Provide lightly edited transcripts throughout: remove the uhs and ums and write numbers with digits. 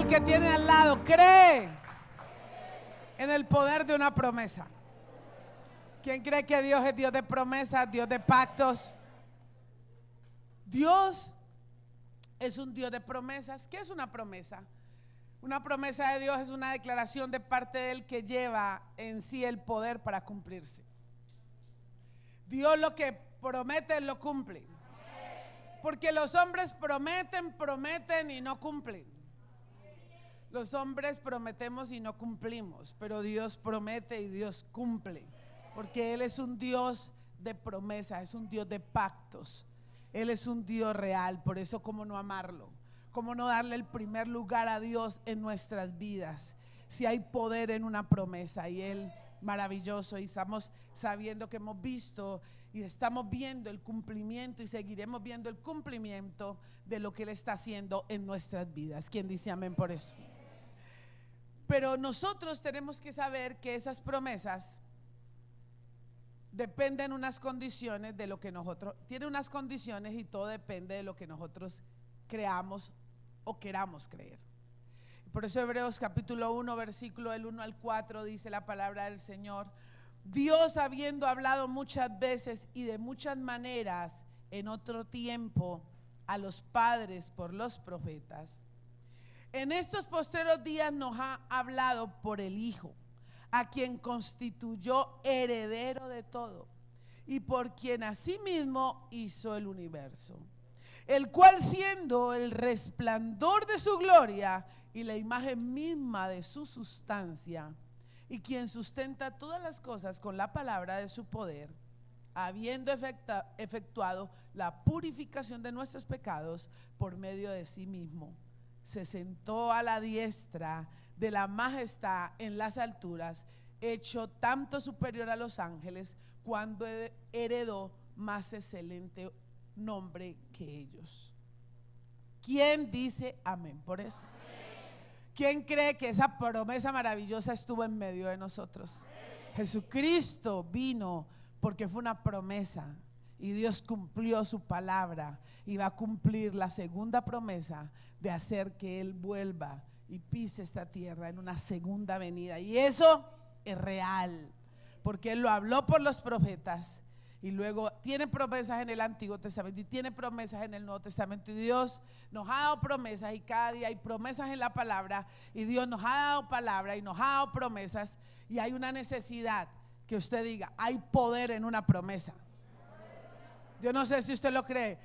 al que tiene al lado, cree en el poder de una promesa. ¿Quién cree que Dios es Dios de promesas, Dios de pactos? Dios es un Dios de promesas. ¿Qué es una promesa? Una promesa de Dios es una declaración de parte de Él que lleva en sí el poder para cumplirse. Dios lo que promete, Él lo cumple. Porque los hombres prometen y no cumplen. Los hombres prometemos y no cumplimos, pero Dios promete y Dios cumple. Porque Él es un Dios de promesas, es un Dios de pactos. Él es un Dios real, por eso cómo no amarlo, cómo no darle el primer lugar a Dios en nuestras vidas. Si hay poder en una promesa y Él maravilloso, y estamos sabiendo que hemos visto y estamos viendo el cumplimiento y seguiremos viendo el cumplimiento de lo que Él está haciendo en nuestras vidas. ¿Quién dice amén por eso? Pero nosotros tenemos que saber que esas promesas dependen unas condiciones de lo que nosotros, tiene unas condiciones y todo depende de lo que nosotros creamos o queramos creer. Por eso Hebreos capítulo 1 versículo del 1 al 4 dice la palabra del Señor: Dios, habiendo hablado muchas veces y de muchas maneras en otro tiempo a los padres por los profetas, en estos postreros días nos ha hablado por el Hijo, a quien constituyó heredero de todo y por quien asimismo hizo el universo, el cual, siendo el resplandor de su gloria y la imagen misma de su sustancia, y quien sustenta todas las cosas con la palabra de su poder, habiendo efectuado la purificación de nuestros pecados por medio de sí mismo, se sentó a la diestra de la majestad en las alturas, hecho tanto superior a los ángeles, cuando heredó más excelente nombre que ellos. ¿Quién dice amén por eso? ¿Quién cree que esa promesa maravillosa estuvo en medio de nosotros? Jesucristo vino porque fue una promesa y Dios cumplió su palabra y va a cumplir la segunda promesa de hacer que Él vuelva y pise esta tierra en una segunda venida. Y eso es real, porque Él lo habló por los profetas y luego tiene promesas en el Antiguo Testamento y tiene promesas en el Nuevo Testamento, y Dios nos ha dado promesas y cada día hay promesas en la palabra, y Dios nos ha dado palabra y nos ha dado promesas, y hay una necesidad que usted diga: hay poder en una promesa. Yo no sé si usted lo cree,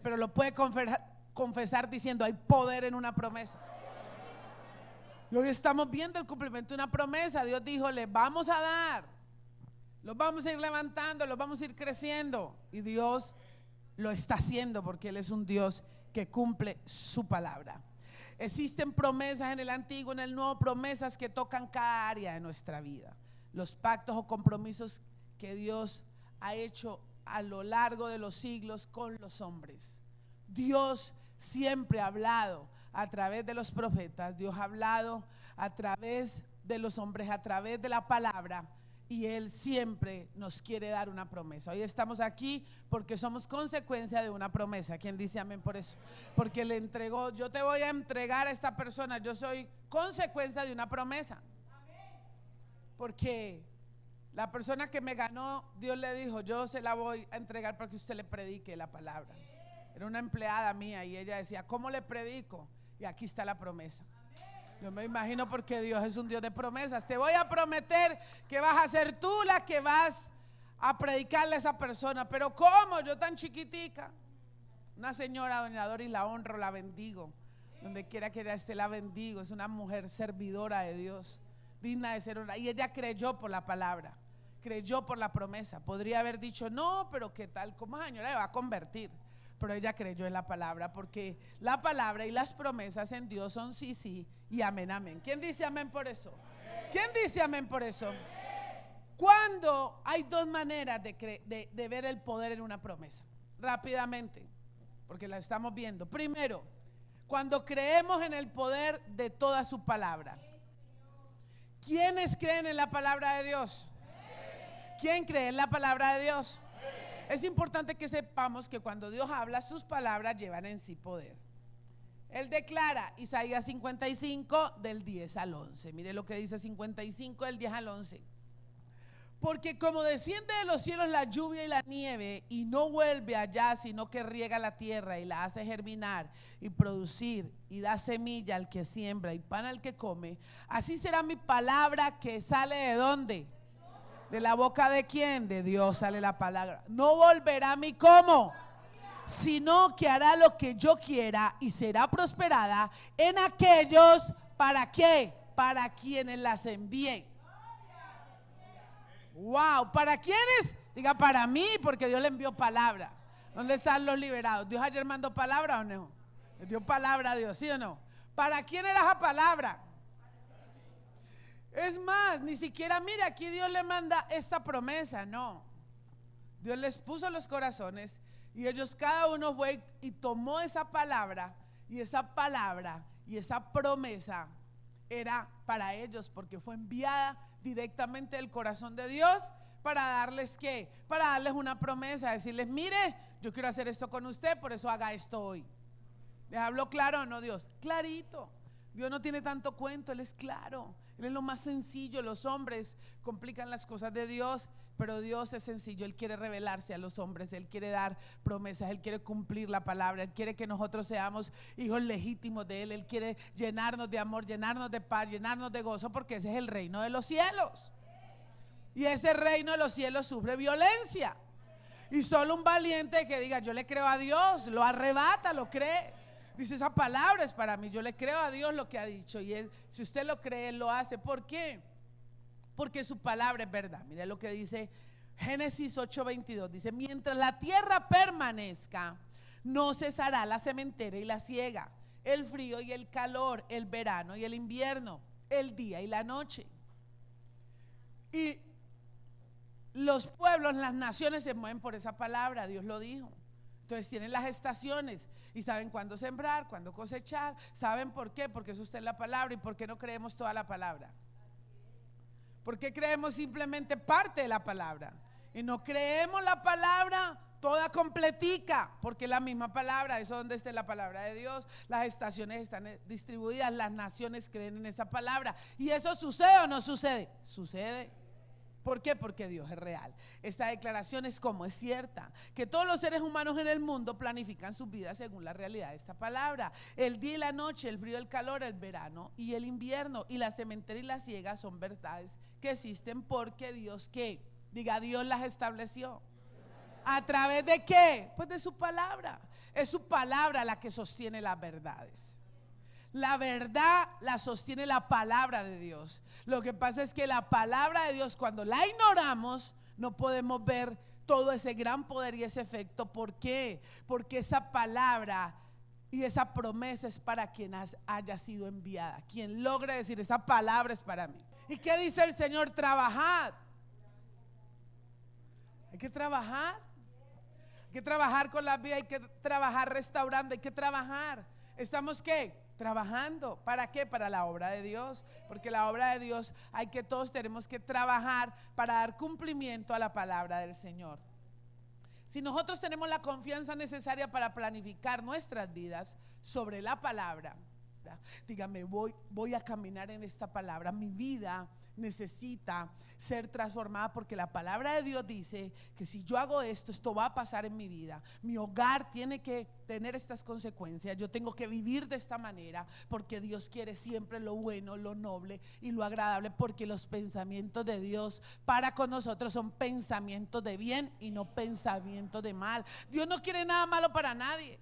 pero lo puede confesar diciendo: hay poder en una promesa. Y hoy estamos viendo el cumplimiento de una promesa. Dios dijo: les vamos a dar, los vamos a ir levantando, los vamos a ir creciendo. Y Dios lo está haciendo porque Él es un Dios que cumple su palabra. Existen promesas en el Antiguo, en el Nuevo, promesas que tocan cada área de nuestra vida. Los pactos o compromisos que Dios ha hecho a lo largo de los siglos con los hombres. Dios siempre ha hablado a través de los profetas, Dios ha hablado a través de los hombres, a través de la palabra, y Él siempre nos quiere dar una promesa. Hoy estamos aquí porque somos consecuencia de una promesa. ¿Quién dice amén por eso? Porque le entregó: yo te voy a entregar a esta persona. Yo soy consecuencia de una promesa. Porque la persona que me ganó, Dios le dijo: yo se la voy a entregar para que usted le predique la palabra. Era una empleada mía y ella decía: ¿cómo le predico? Y aquí está la promesa. Yo me imagino, porque Dios es un Dios de promesas. Te voy a prometer que vas a ser tú la que vas a predicarle a esa persona. Pero ¿cómo? Yo tan chiquitica. Una señora, doña Doris, la honro, la bendigo. Donde quiera que ella esté, la bendigo. Es una mujer servidora de Dios, digna de ser honrada. Y ella creyó por la palabra, creyó por la promesa. Podría haber dicho: no, pero ¿qué tal? ¿Cómo esa señora se va a convertir? Pero ella creyó en la palabra, porque la palabra y las promesas en Dios son sí, sí y amén, amén. ¿Quién dice amén por eso? ¿Quién dice amén por eso? Cuando hay dos maneras de ver el poder en una promesa, rápidamente, porque la estamos viendo. Primero, cuando creemos en el poder de toda su palabra. ¿Quiénes creen en la palabra de Dios? ¿Quién cree en la palabra de Dios? Es importante que sepamos que cuando Dios habla, sus palabras llevan en sí poder. Él declara, Isaías 55 del 10 al 11. Mire lo que dice 55 del 10 al 11. Porque como desciende de los cielos la lluvia y la nieve y no vuelve allá, sino que riega la tierra y la hace germinar y producir y da semilla al que siembra y pan al que come, así será mi palabra que sale ¿de dónde? ¿De la boca de quién? De Dios sale la palabra. No volverá a mí como, sino que hará lo que yo quiera y será prosperada en aquellos, ¿para qué? Para quienes las envíe. Wow, ¿para quiénes? Diga, para mí, porque Dios le envió palabra. ¿Dónde están los liberados? ¿Dios ayer mandó palabra o no? ¿Le dio palabra a Dios, sí o no? ¿Para quién era esa palabra? Es más, ni siquiera, mire, aquí Dios le manda esta promesa, no. Dios les puso los corazones y ellos cada uno fue y tomó esa palabra y esa promesa era para ellos porque fue enviada directamente del corazón de Dios para darles ¿qué? Para darles una promesa, decirles, mire, yo quiero hacer esto con usted, por eso haga esto hoy. ¿Les habló claro o no Dios? Clarito. Dios no tiene tanto cuento, Él es claro. Él es lo más sencillo. Los hombres complican las cosas de Dios, pero Dios es sencillo. Él quiere revelarse a los hombres, Él quiere dar promesas, Él quiere cumplir la palabra, Él quiere que nosotros seamos hijos legítimos de Él. Él quiere llenarnos de amor, llenarnos de paz, llenarnos de gozo, porque ese es el reino de los cielos. Y ese reino de los cielos sufre violencia. Y solo un valiente que diga, yo le creo a Dios, lo arrebata, lo cree. Dice, esa palabra es para mí, yo le creo a Dios lo que ha dicho. Y él, si usted lo cree, Él lo hace. ¿Por qué? Porque su palabra es verdad. Mire lo que dice Génesis 8:22. Dice, mientras la tierra permanezca, no cesará la sementera y la siega, el frío y el calor, el verano y el invierno, el día y la noche. Y los pueblos, las naciones se mueven por esa palabra, Dios lo dijo. Entonces tienen las estaciones y saben cuándo sembrar, cuándo cosechar. ¿Saben por qué? Porque eso está en la palabra. ¿Y por qué no creemos toda la palabra? ¿Por qué creemos simplemente parte de la palabra? Y no creemos la palabra toda completica, porque es la misma palabra. Eso donde esté la palabra de Dios. Las estaciones están distribuidas, las naciones creen en esa palabra. ¿Y eso sucede o no sucede? Sucede. ¿Por qué? Porque Dios es real. Esta declaración es como es cierta, que todos los seres humanos en el mundo planifican sus vidas según la realidad de esta palabra. El día y la noche, el frío y el calor, el verano y el invierno, y la sementera y la siega son verdades que existen porque Dios, ¿qué? Diga, Dios las estableció. ¿A través de qué? Pues de su palabra. Es su palabra la que sostiene las verdades. La verdad la sostiene la palabra de Dios. Lo que pasa es que la palabra de Dios, cuando la ignoramos, no podemos ver todo ese gran poder y ese efecto. ¿Por qué? Porque esa palabra y esa promesa es para quien haya sido enviada. Quien logre decir, esa palabra es para mí. ¿Y qué dice el Señor? Trabajad. Hay que trabajar. Hay que trabajar con la vida, hay que trabajar restaurando, hay que trabajar. ¿Estamos qué? Trabajando. ¿Para qué? Para la obra de Dios. Porque la obra de Dios todos tenemos que trabajar para dar cumplimiento a la palabra del Señor. Si nosotros tenemos la confianza necesaria para planificar nuestras vidas sobre la palabra, dígame, voy a caminar en esta palabra. Mi vida necesita ser transformada porque la palabra de Dios dice que si yo hago esto va a pasar en mi vida. Mi hogar tiene que tener estas consecuencias. Yo tengo que vivir de esta manera porque Dios quiere siempre lo bueno, lo noble y lo agradable, porque los pensamientos de Dios para con nosotros son pensamientos de bien y no pensamientos de mal. Dios no quiere nada malo para nadie.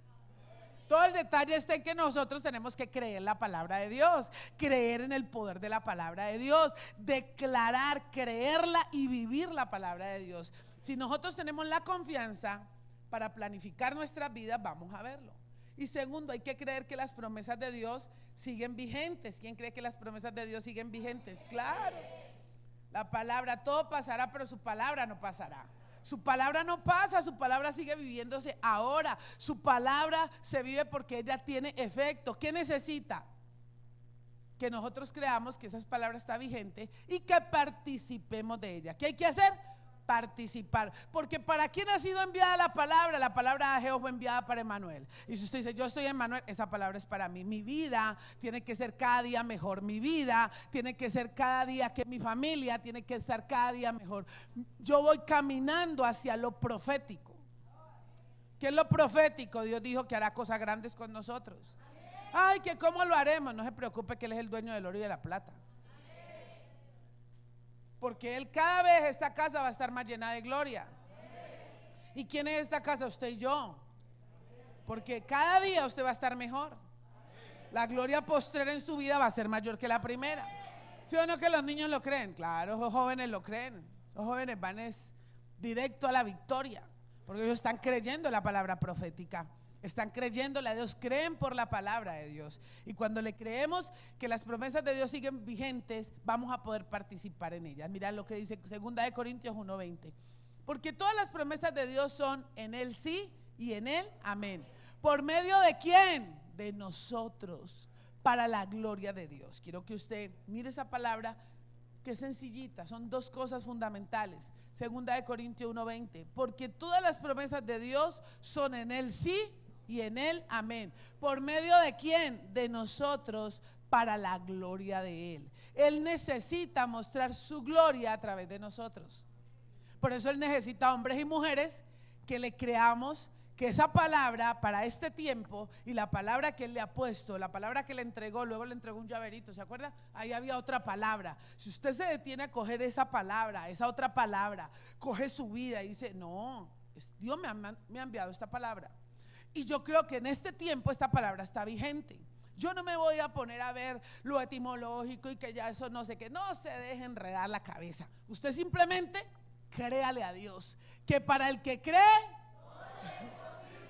Todo el detalle está en que nosotros tenemos que creer la palabra de Dios, creer en el poder de la palabra de Dios, declarar, creerla y vivir la palabra de Dios. Si nosotros tenemos la confianza para planificar nuestras vidas, vamos a verlo. Y segundo, hay que creer que las promesas de Dios siguen vigentes. ¿Quién cree que las promesas de Dios siguen vigentes? Claro. La palabra, todo pasará, pero su palabra no pasará. Su palabra no pasa, su palabra sigue viviéndose ahora. Su palabra se vive porque ella tiene efecto. ¿Qué necesita? Que nosotros creamos que esa palabra está vigente y que participemos de ella. ¿Qué hay que hacer? participar. Porque ¿para quién ha sido enviada la palabra? La palabra de Jehová fue enviada para Emmanuel. Y si usted dice, yo estoy en Emmanuel, esa palabra es para mí. Mi vida tiene que ser cada día mejor. Mi vida tiene que ser cada día, que mi familia tiene que estar cada día mejor. Yo voy caminando hacia lo profético. ¿Qué es lo profético? Dios dijo que hará cosas grandes con nosotros. Ay, que cómo lo haremos. No se preocupe, que Él es el dueño del oro y de la plata. Porque Él cada vez esta casa va a estar más llena de gloria. ¿Y quién es esta casa? Usted y yo. Porque cada día usted va a estar mejor. La gloria postrera en su vida va a ser mayor que la primera. ¿Sí o no que los niños lo creen? Claro, los jóvenes lo creen. Los jóvenes van directo a la victoria, porque ellos están creyendo la palabra profética. Están creyéndole a Dios, creen por la palabra de Dios. Y cuando le creemos que las promesas de Dios siguen vigentes, vamos a poder participar en ellas. Mira lo que dice 2 Corintios 1:20. Porque todas las promesas de Dios son en Él sí y en Él amén. ¿Por medio de quién? De nosotros, para la gloria de Dios. Quiero que usted mire esa palabra, que es sencillita, son dos cosas fundamentales. 2 Corintios 1:20. Porque todas las promesas de Dios son en Él sí y en Él amén. ¿Por medio de quién? De nosotros, para la gloria de Él. Él necesita mostrar su gloria a través de nosotros. Por eso Él necesita hombres y mujeres que le creamos que esa palabra para este tiempo, y la palabra que Él le ha puesto, la palabra que le entregó, luego le entregó un llaverito, ¿se acuerda? Ahí había otra palabra. Si usted se detiene a coger esa palabra, esa otra palabra, coge su vida y dice, no, Dios me ha enviado esta palabra. Y yo creo que en este tiempo esta palabra está vigente. Yo no me voy a poner a ver lo etimológico y que ya eso no sé qué. No se deje enredar la cabeza. Usted simplemente créale a Dios, que para el que cree,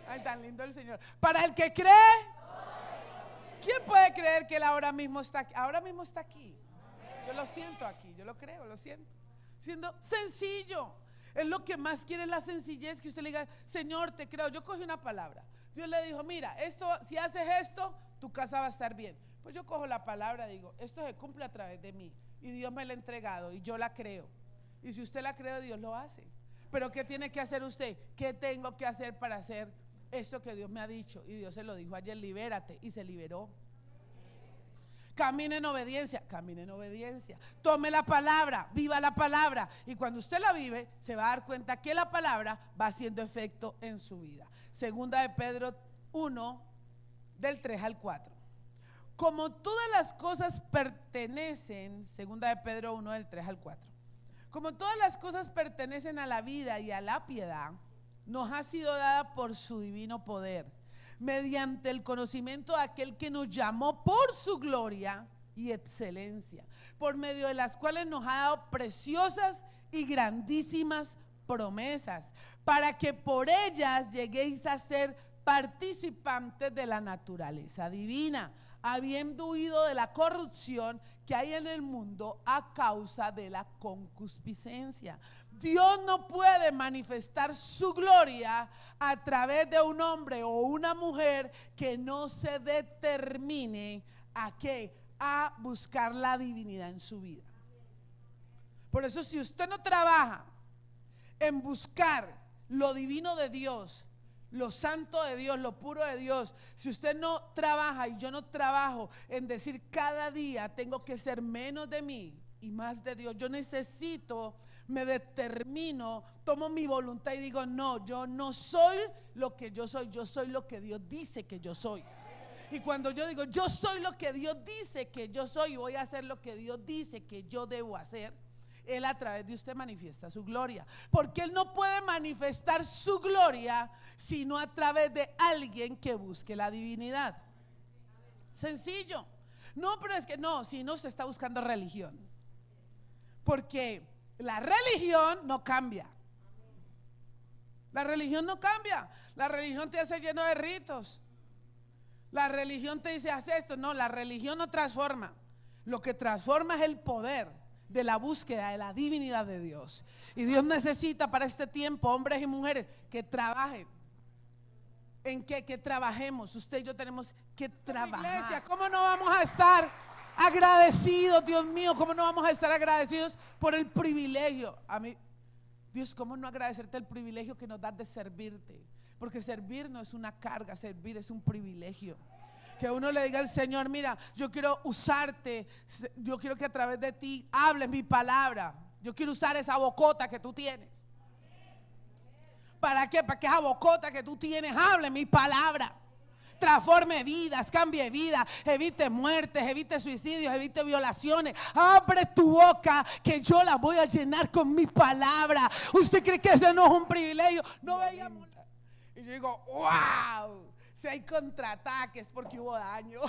ay, tan lindo el Señor. Para el que cree, ¿quién puede creer que Él ahora mismo está aquí? Ahora mismo está aquí. Yo lo siento aquí, yo lo creo, lo siento. Siendo sencillo. Es lo que más quiere, la sencillez, que usted le diga, Señor, te creo. Yo cogí una palabra. Dios le dijo, mira, esto, si haces esto, tu casa va a estar bien. Pues yo cojo la palabra, digo, esto se cumple a través de mí. Y Dios me la ha entregado y yo la creo. Y si usted la cree, Dios lo hace. Pero ¿qué tiene que hacer usted? ¿Qué tengo que hacer para hacer esto que Dios me ha dicho? Y Dios se lo dijo ayer, libérate, y se liberó. Camine en obediencia, camine en obediencia. Tome la palabra, viva la palabra. Y cuando usted la vive, se va a dar cuenta que la palabra va haciendo efecto en su vida. 2 Pedro 1, del 3 al 4. Como todas las cosas pertenecen, 2 Pedro 1, del 3 al 4. Como todas las cosas pertenecen a la vida y a la piedad, nos ha sido dada por su divino poder, mediante el conocimiento de aquel que nos llamó por su gloria y excelencia, por medio de las cuales nos ha dado preciosas y grandísimas promesas, para que por ellas lleguéis a ser participantes de la naturaleza divina, habiendo huido de la corrupción que hay en el mundo a causa de la concupiscencia. Dios no puede manifestar su gloria a través de un hombre o una mujer que no se determine a qué, a buscar la divinidad en su vida. Por eso, si usted no trabaja en buscar lo divino de Dios, lo santo de Dios, lo puro de Dios, si usted no trabaja y yo no trabajo en decir cada día tengo que ser menos de mí y más de Dios, yo necesito, me determino, tomo mi voluntad y digo, no, yo no soy lo que yo soy lo que Dios dice que yo soy. Y cuando yo digo, yo soy lo que Dios dice que yo soy y voy a hacer lo que Dios dice que yo debo hacer, Él a través de usted manifiesta su gloria. Porque Él no puede manifestar su gloria sino a través de alguien que busque la divinidad. Sencillo. No, pero es que no, si no se está buscando religión. Porque la religión no cambia. La religión no cambia. La religión te hace lleno de ritos. La religión te dice, haz esto. No, la religión no transforma. Lo que transforma es el poder de la búsqueda de la divinidad de Dios. Y Dios necesita para este tiempo hombres y mujeres que trabajen. ¿En qué? Que trabajemos. Usted y yo tenemos que trabajar. Iglesia, ¿cómo no vamos a estar agradecidos, Dios mío? ¿Cómo no vamos a estar agradecidos por el privilegio? A mí, Dios, ¿cómo no agradecerte el privilegio que nos das de servirte? Porque servir no es una carga, servir es un privilegio. Que uno le diga al Señor, mira, yo quiero usarte, yo quiero que a través de ti hables mi palabra. Yo quiero usar esa bocota que tú tienes. ¿Para qué? Para que esa bocota que tú tienes hable mi palabra. Transforme vidas, cambie vidas, evite muertes, evite suicidios, evite violaciones. Abre tu boca que yo la voy a llenar con mi palabra. ¿Usted cree que ese no es un privilegio? No veíamos. Y yo digo, wow, si hay contraataques porque hubo daño.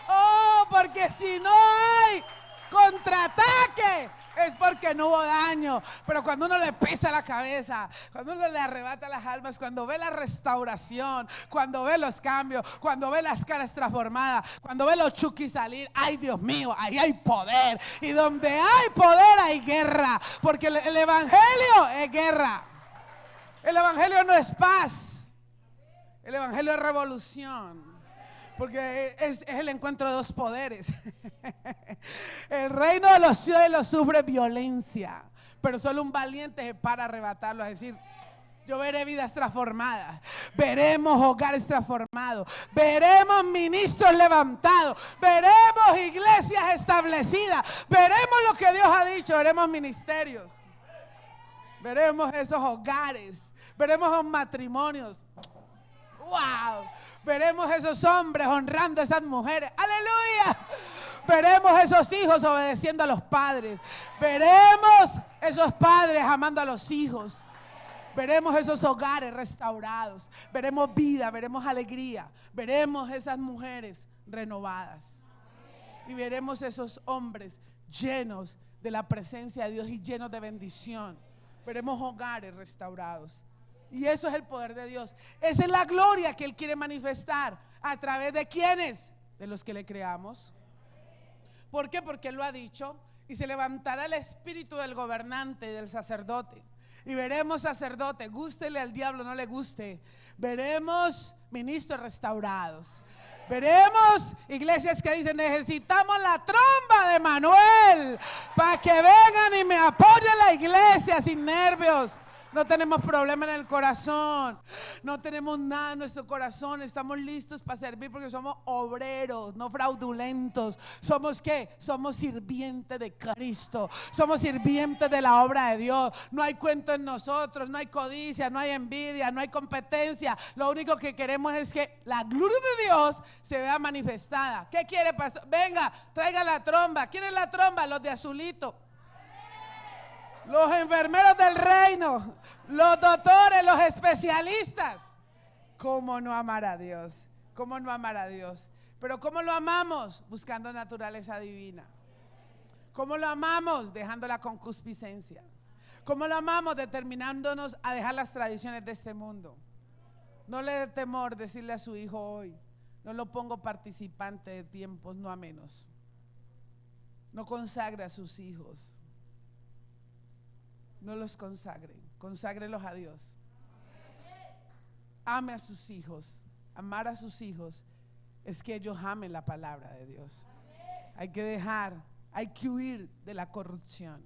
Oh, porque si no hay contraataque es porque no hubo daño. Pero cuando uno le pesa la cabeza, cuando uno le arrebata las almas, cuando ve la restauración, cuando ve los cambios, cuando ve las caras transformadas, cuando ve los chukis salir, ay Dios mío, ahí hay poder. Y donde hay poder hay guerra, porque el evangelio es guerra. El evangelio no es paz, el evangelio es revolución. Porque es el encuentro de dos poderes. El reino de los cielos sufre violencia, pero solo un valiente se para arrebatarlo. Es decir, yo veré vidas transformadas, veremos hogares transformados, veremos ministros levantados, veremos iglesias establecidas, veremos lo que Dios ha dicho, veremos ministerios, veremos esos hogares, veremos esos matrimonios. ¡Wow! Veremos esos hombres honrando a esas mujeres. ¡Aleluya! Veremos esos hijos obedeciendo a los padres. Veremos esos padres amando a los hijos. Veremos esos hogares restaurados. Veremos vida, veremos alegría. Veremos esas mujeres renovadas. Y veremos esos hombres llenos de la presencia de Dios y llenos de bendición. Veremos hogares restaurados. Y eso es el poder de Dios. Esa es la gloria que Él quiere manifestar. ¿A través de quiénes? De los que le creamos. ¿Por qué? Porque Él lo ha dicho. Y se levantará el espíritu del gobernante y del sacerdote. Y veremos sacerdote, gústele al diablo, no le guste. Veremos ministros restaurados. Veremos iglesias que dicen, necesitamos la tromba de Manuel para que vengan y me apoyen la iglesia sin nervios. No tenemos problema en el corazón, no tenemos nada en nuestro corazón, estamos listos para servir porque somos obreros, no fraudulentos. ¿Somos qué? Somos sirvientes de Cristo, somos sirvientes de la obra de Dios. No hay cuento en nosotros, no hay codicia, no hay envidia, no hay competencia. Lo único que queremos es que la gloria de Dios se vea manifestada. ¿Qué quiere pasar? Venga, traiga la tromba. ¿Quién es la tromba? Los de azulito. Los enfermeros del reino, los doctores, los especialistas. ¿Cómo no amar a Dios? ¿Cómo no amar a Dios? Pero ¿cómo lo amamos? Buscando naturaleza divina. ¿Cómo lo amamos? Dejando la concupiscencia. ¿Cómo lo amamos? Determinándonos a dejar las tradiciones de este mundo. No le dé temor decirle a su hijo hoy, no lo pongo participante de tiempos no amenos. No consagre a sus hijos. No los consagren, conságrelos a Dios. Ame a sus hijos. Amar a sus hijos es que ellos amen la palabra de Dios. Hay que huir de la corrupción.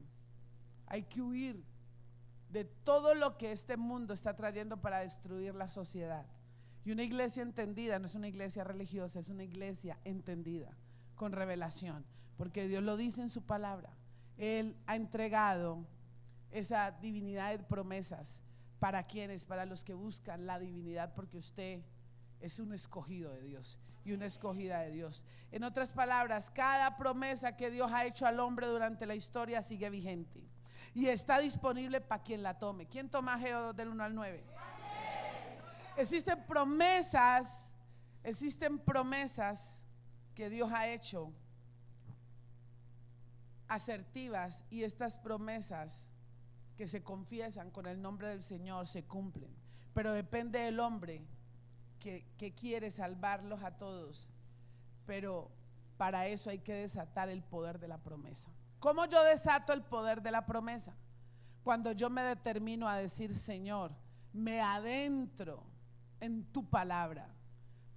Hay que huir de todo lo que este mundo está trayendo para destruir la sociedad. Y una iglesia entendida no es una iglesia religiosa, es una iglesia entendida, con revelación, porque Dios lo dice en su palabra. Él ha entregado esa divinidad de promesas. ¿Para quiénes? Para los que buscan la divinidad, porque usted es un escogido de Dios y una escogida de Dios. En otras palabras, cada promesa que Dios ha hecho al hombre durante la historia sigue vigente y está disponible para quien la tome. ¿Quién toma Ageo del 1 al 9? Existen promesas que Dios ha hecho asertivas, y estas promesas que se confiesan con el nombre del Señor se cumplen, pero depende del hombre que quiere salvarlos a todos. Pero para eso hay que desatar el poder de la promesa. ¿Cómo yo desato el poder de la promesa? Cuando yo me determino a decir, Señor, me adentro en tu palabra,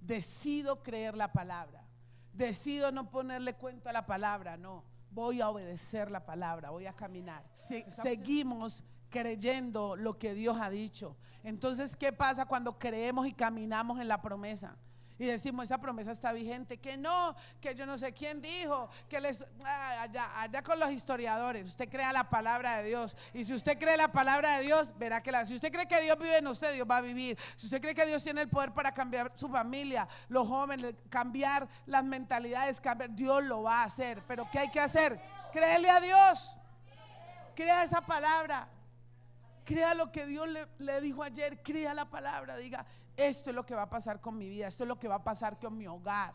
decido creer la palabra, decido no ponerle cuento a la palabra, no, voy a obedecer la palabra, voy a caminar. Seguimos creyendo lo que Dios ha dicho. Entonces, ¿qué pasa cuando creemos y caminamos en la promesa? Y decimos, esa promesa está vigente, que no, que yo no sé quién dijo, que allá con los historiadores. Usted crea la palabra de Dios, y si usted cree la palabra de Dios, verá que si usted cree que Dios vive en usted, Dios va a vivir. Si usted cree que Dios tiene el poder para cambiar su familia, los jóvenes, cambiar las mentalidades, Dios lo va a hacer. Pero ¿qué hay que hacer? Créele a Dios, crea esa palabra, crea lo que Dios le dijo ayer, crea la palabra, diga, esto es lo que va a pasar con mi vida, esto es lo que va a pasar con mi hogar.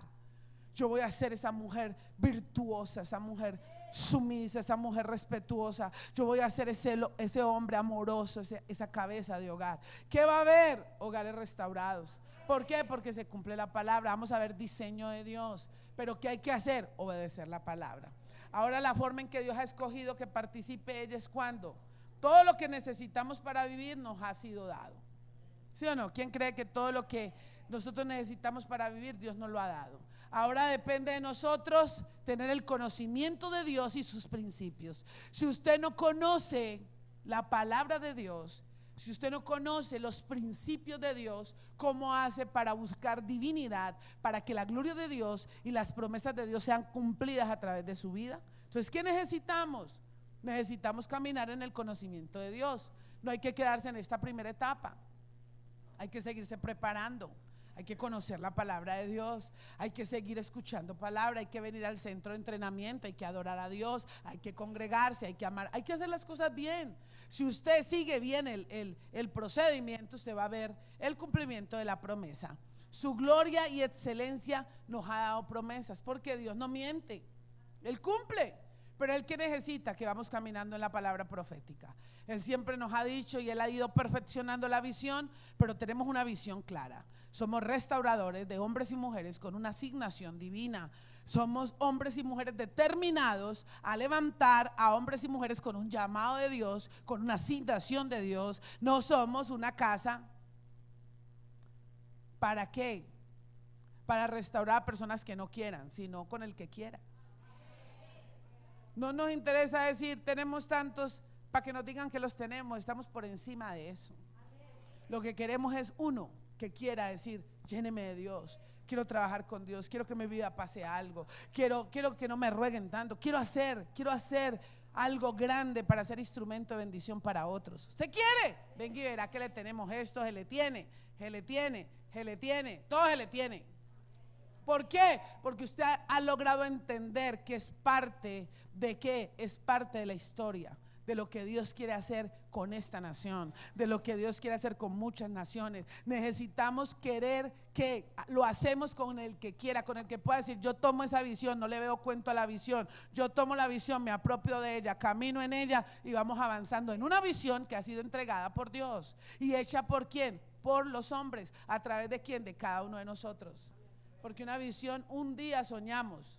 Yo voy a ser esa mujer virtuosa, esa mujer sumisa, esa mujer respetuosa. Yo voy a ser ese hombre amoroso, esa cabeza de hogar. ¿Qué va a haber? Hogares restaurados. ¿Por qué? Porque se cumple la palabra. Vamos a ver diseño de Dios. Pero ¿qué hay que hacer? Obedecer la palabra. Ahora, la forma en que Dios ha escogido que participe ella es cuando todo lo que necesitamos para vivir nos ha sido dado. ¿Sí o no? ¿Quién cree que todo lo que nosotros necesitamos para vivir, Dios nos lo ha dado? Ahora depende de nosotros tener el conocimiento de Dios y sus principios. Si usted no conoce la palabra de Dios, si usted no conoce los principios de Dios, ¿cómo hace para buscar divinidad, para que la gloria de Dios y las promesas de Dios sean cumplidas a través de su vida? Entonces, ¿qué necesitamos? Necesitamos caminar en el conocimiento de Dios. No hay que quedarse en esta primera etapa. Hay que seguirse preparando, hay que conocer la palabra de Dios, hay que seguir escuchando palabra, hay que venir al centro de entrenamiento, hay que adorar a Dios, hay que congregarse, hay que amar, hay que hacer las cosas bien. Si usted sigue bien el procedimiento, usted va a ver el cumplimiento de la promesa. Su gloria y excelencia nos ha dado promesas, porque Dios no miente, Él cumple. Pero Él, que necesita que vamos caminando en la palabra profética. Él siempre nos ha dicho, y Él ha ido perfeccionando la visión, pero tenemos una visión clara. Somos restauradores de hombres y mujeres con una asignación divina. Somos hombres y mujeres determinados a levantar a hombres y mujeres con un llamado de Dios, con una asignación de Dios. No somos una casa. ¿Para qué? Para restaurar a personas que no quieran, sino con el que quiera. No nos interesa decir tenemos tantos para que nos digan que los tenemos, estamos por encima de eso. Lo que queremos es uno que quiera decir, lléneme de Dios, quiero trabajar con Dios, quiero que mi vida pase algo, quiero que no me rueguen tanto, quiero hacer algo grande para ser instrumento de bendición para otros. ¿Usted quiere? Venga y verá que le tenemos esto, se le tiene, todo se le tiene. ¿Por qué? Porque usted ha logrado entender que es parte de qué, es parte de la historia, de lo que Dios quiere hacer con esta nación, de lo que Dios quiere hacer con muchas naciones. Necesitamos querer que lo hacemos con el que quiera, con el que pueda decir, yo tomo esa visión, no le veo cuento a la visión, yo tomo la visión, me apropio de ella, camino en ella y vamos avanzando en una visión que ha sido entregada por Dios y hecha por ¿quién? Por los hombres. ¿A través de quién? De cada uno de nosotros. Porque una visión, un día soñamos,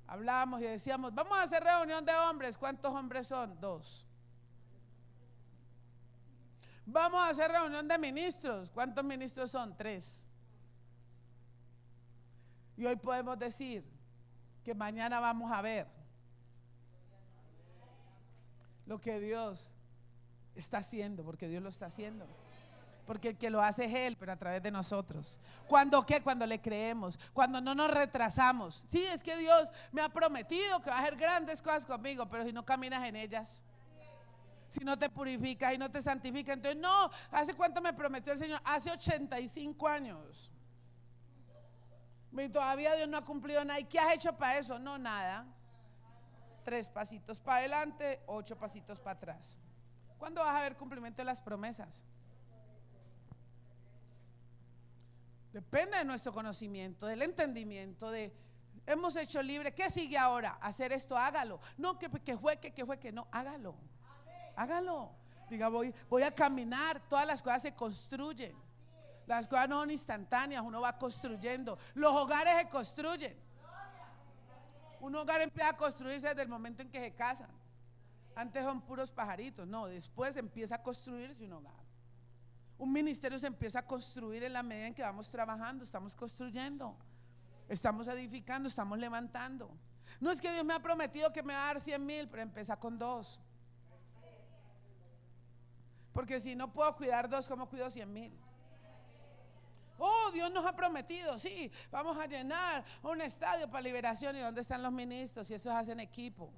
hablábamos y decíamos, vamos a hacer reunión de hombres. ¿Cuántos hombres son? 2. Vamos a hacer reunión de ministros. ¿Cuántos ministros son? 3. Y hoy podemos decir que mañana vamos a ver lo que Dios está haciendo, porque Dios lo está haciendo. Porque el que lo hace es Él, pero a través de nosotros. ¿Cuándo qué? Cuando le creemos, cuando no nos retrasamos. Sí, es que Dios me ha prometido que va a hacer grandes cosas conmigo, pero si no caminas en ellas, si no te purificas y no te santificas, entonces no. ¿Hace cuánto me prometió el Señor? Hace 85 años. Y todavía Dios no ha cumplido nada. ¿Y qué has hecho para eso? No, nada. 3 pasitos para adelante, 8 pasitos para atrás. ¿Cuándo vas a ver cumplimiento de las promesas? Depende de nuestro conocimiento, del entendimiento, hemos hecho libre. ¿Qué sigue ahora? Hacer esto, hágalo. No, que fue, que no, hágalo. Hágalo. Diga, voy a caminar, todas las cosas se construyen. Las cosas no son instantáneas, uno va construyendo. Los hogares se construyen. Un hogar empieza a construirse desde el momento en que se casan. Antes son puros pajaritos, no, después empieza a construirse un hogar. Un ministerio se empieza a construir en la medida en que vamos trabajando, estamos construyendo, estamos edificando, estamos levantando. No es que Dios me ha prometido que me va a dar 100,000, pero empieza con 2. Porque si no puedo cuidar 2, ¿cómo cuido 100,000? Oh, Dios nos ha prometido, sí, vamos a llenar un estadio para liberación. ¿Y dónde están los ministros? Y esos hacen equipo.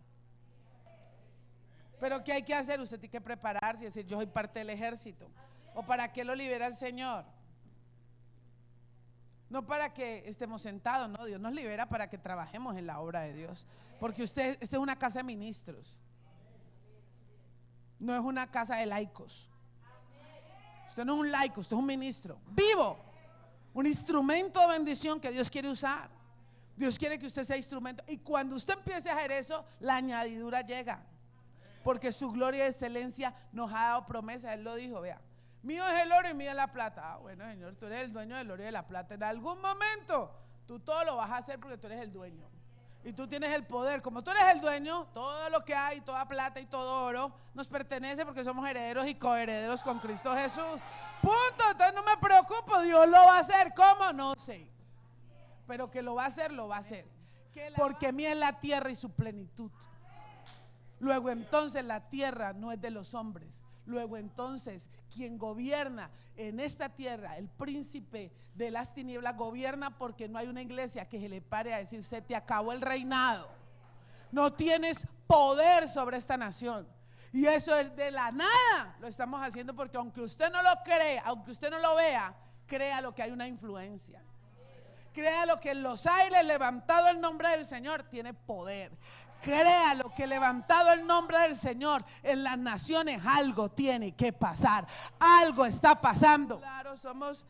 Pero ¿qué hay que hacer? Usted tiene que prepararse y decir, yo soy parte del ejército. ¿O para qué lo libera el Señor? No para que estemos sentados, no, Dios nos libera para que trabajemos en la obra de Dios. Porque esta es una casa de ministros. No es una casa de laicos. Usted no es un laico, usted es un ministro vivo, un instrumento de bendición que Dios quiere usar. Dios quiere que usted sea instrumento. Y cuando usted empiece a hacer eso, la añadidura llega. Porque su gloria y excelencia nos ha dado promesa. Él lo dijo, vea, mío es el oro y mío es la plata. Ah, bueno, Señor, tú eres el dueño del oro y de la plata. En algún momento tú todo lo vas a hacer porque tú eres el dueño. Y tú tienes el poder. Como tú eres el dueño, todo lo que hay, toda plata y todo oro nos pertenece porque somos herederos y coherederos con Cristo Jesús. Punto. Entonces no me preocupo, Dios lo va a hacer. ¿Cómo? No sé. Pero que lo va a hacer, lo va a hacer. Porque mía es la tierra y su plenitud. Luego entonces la tierra no es de los hombres. Luego entonces quien gobierna en esta tierra, el príncipe de las tinieblas, gobierna porque no hay una iglesia que se le pare a decir, se te acabó el reinado. No tienes poder sobre esta nación. Y eso es de la nada. Lo estamos haciendo porque aunque usted no lo cree, aunque usted no lo vea, créalo que hay una influencia. Créalo que en los aires levantado el nombre del Señor tiene poder. Créalo que levantado el nombre del Señor en las naciones algo tiene que pasar. Algo está pasando. Claro, somos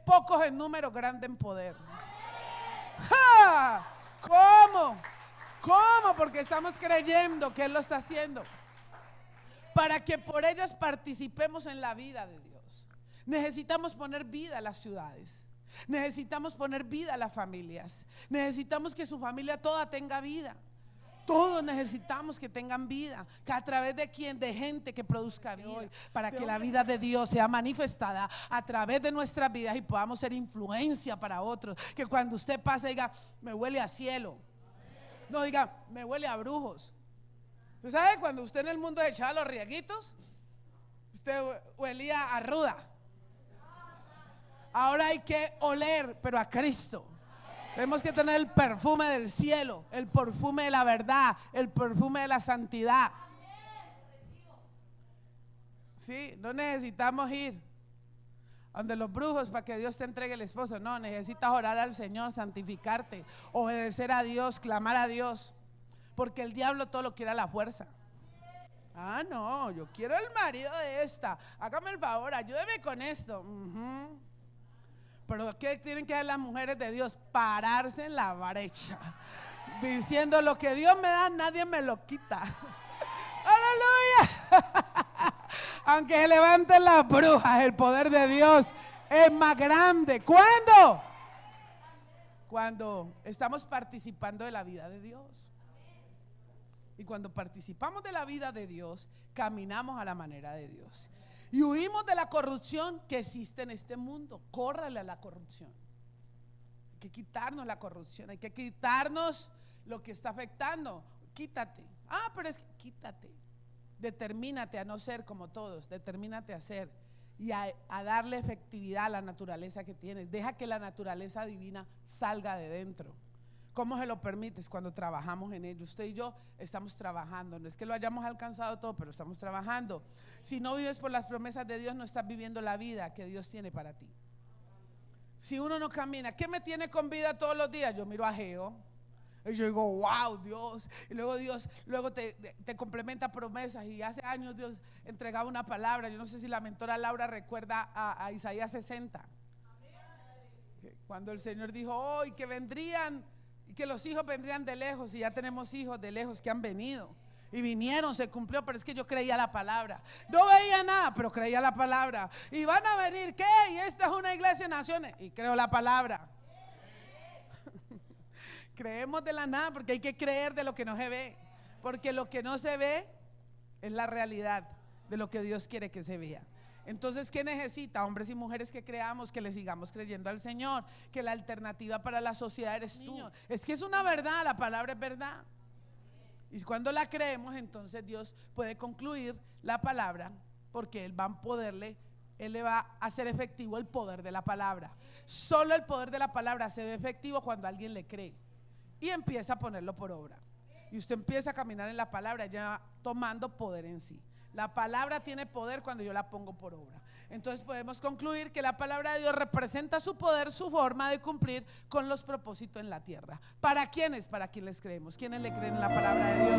pocos en número, grandes en poder. ¡Ja! ¿Cómo? ¿Cómo? Porque estamos creyendo que Él lo está haciendo. Para que por ellas participemos en la vida de Dios. Necesitamos poner vida a las ciudades. Necesitamos poner vida a las familias. Necesitamos que su familia toda tenga vida. Todos necesitamos que tengan vida, que a través de quién, de gente que produzca vida, para que la vida de Dios sea manifestada a través de nuestras vidas y podamos ser influencia para otros. Que cuando usted pase diga, me huele a cielo. No diga, me huele a brujos. ¿Usted sabe cuando usted en el mundo echaba los rieguitos? Usted huelía a ruda. Ahora hay que oler, pero a Cristo. Tenemos que tener el perfume del cielo, el perfume de la verdad, el perfume de la santidad. Sí, no necesitamos ir donde los brujos para que Dios te entregue el esposo. No, necesitas orar al Señor, santificarte, obedecer a Dios, clamar a Dios. Porque el diablo todo lo quiere a la fuerza. Ah, no, yo quiero el marido de esta. Hágame el favor, ayúdeme con esto. Pero ¿qué tienen que hacer las mujeres de Dios? Pararse en la brecha, diciendo lo que Dios me da, nadie me lo quita. Aleluya. Aunque se levanten las brujas, el poder de Dios es más grande. ¿Cuándo? Cuando estamos participando de la vida de Dios. Y cuando participamos de la vida de Dios, caminamos a la manera de Dios. Y huimos de la corrupción que existe en este mundo. Córrale a la corrupción. Hay que quitarnos la corrupción. Hay que quitarnos lo que está afectando. Quítate. Ah, pero es que quítate. Determínate a no ser como todos. Determínate a ser y a darle efectividad a la naturaleza que tienes. Deja que la naturaleza divina salga de dentro. ¿Cómo se lo permites? Cuando trabajamos en ello. Usted y yo estamos trabajando. No es que lo hayamos alcanzado todo, pero estamos trabajando. Si no vives por las promesas de Dios, no estás viviendo la vida que Dios tiene para ti. Si uno no camina, ¿qué me tiene con vida todos los días? Yo miro a Geo y yo digo, wow, Dios. Y luego Dios te complementa promesas. Y hace años Dios entregaba una palabra. Yo no sé si la mentora Laura recuerda a Isaías 60. Cuando el Señor dijo, oh, y que vendrían, y que los hijos vendrían de lejos. Y ya tenemos hijos de lejos que han venido. Y vinieron, se cumplió, pero es que yo creía la palabra. No veía nada, pero creía la palabra. Y van a venir, ¿qué? Y esta es una iglesia de naciones. Y creo la palabra. Creemos de la nada porque hay que creer de lo que no se ve. Porque lo que no se ve es la realidad de lo que Dios quiere que se vea. Entonces, ¿qué necesita? Hombres y mujeres que creamos, que le sigamos creyendo al Señor, que la alternativa para la sociedad eres tú. Es que es una verdad, la palabra es verdad. Y cuando la creemos, entonces Dios puede concluir la palabra, porque Él le va a hacer efectivo el poder de la palabra. Solo el poder de la palabra se ve efectivo cuando alguien le cree y empieza a ponerlo por obra. Y usted empieza a caminar en la palabra ya tomando poder en sí. La palabra tiene poder cuando yo la pongo por obra. Entonces podemos concluir que la palabra de Dios representa su poder, su forma de cumplir con los propósitos en la tierra. ¿Para quiénes? Para quienes creemos. ¿Quiénes le creen en la palabra de Dios?